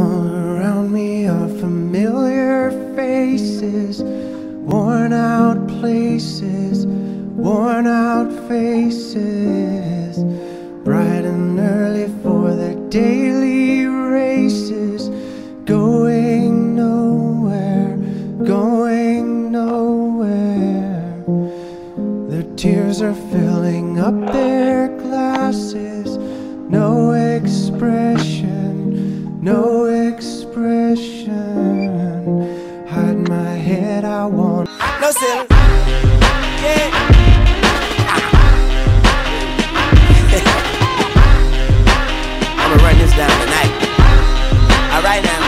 All around me are familiar faces, worn out places, worn out faces, bright and early for their daily races, going nowhere, going nowhere. Their tears are filling up their glasses, no expression, no expression. Hide my head, I want no silly. Yeah. I'ma run this down tonight. Alright now.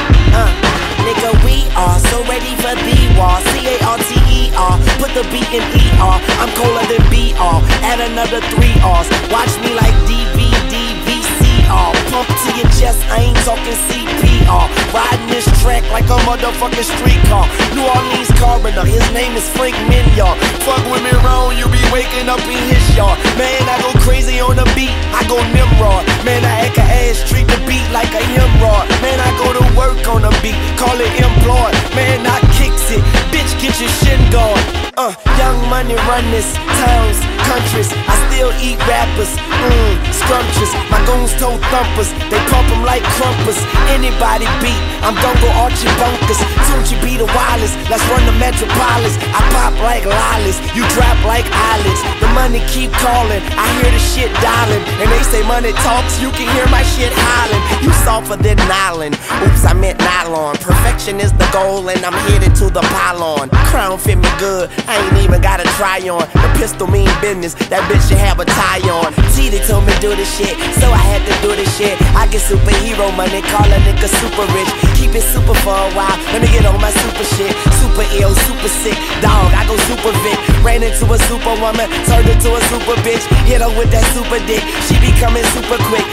Nigga, we are so ready for the war. C-A-R-T-E-R. Put the B in E-R. I'm colder than B-R. Add another 3 R's. Watch me like D-V-D-V-C-R. Pump to your chest, I ain't talking CPR. Riding this track like a motherfucking streetcar. New Orleans coroner, his name is Frank Minyard. Fuck with me wrong, you be waking up in his yard. Man, I go crazy on the beat, I go Nimrod. Man, I act a ass, treat the beat like a hemorrhoid. Man, I go to work on the beat, call it employed. Man, I kicks it, bitch, get your shin going. Young money run this, towns, countries. I still eat rappers, scrumptious. My goons toe thumpers, they pump them like crumpers. Anybody beat, I'm gon' go Archie Bunkers. Soon you be the wireless, let's run the Metropolis. I pop like lollies, you drop like eyelids. The money keep calling, I hear the shit dialing. And they say money talks, you can hear my shit hollering. You softer than nylon, oops I meant nylon. Perfection is the goal and I'm headed to the pylon. Crown fit me good, I ain't even gotta try on. The pistol mean business, that bitch should have a tie on. T, they told me do this shit, so I had to do this shit. I get superhero money, call a nigga super rich. Keep it super for a while, let me get on my super shit. Super ill, super sick, dog, I go super Vic. Ran into a superwoman, turned into a super bitch. Hit her with that super dick, she be coming super quick.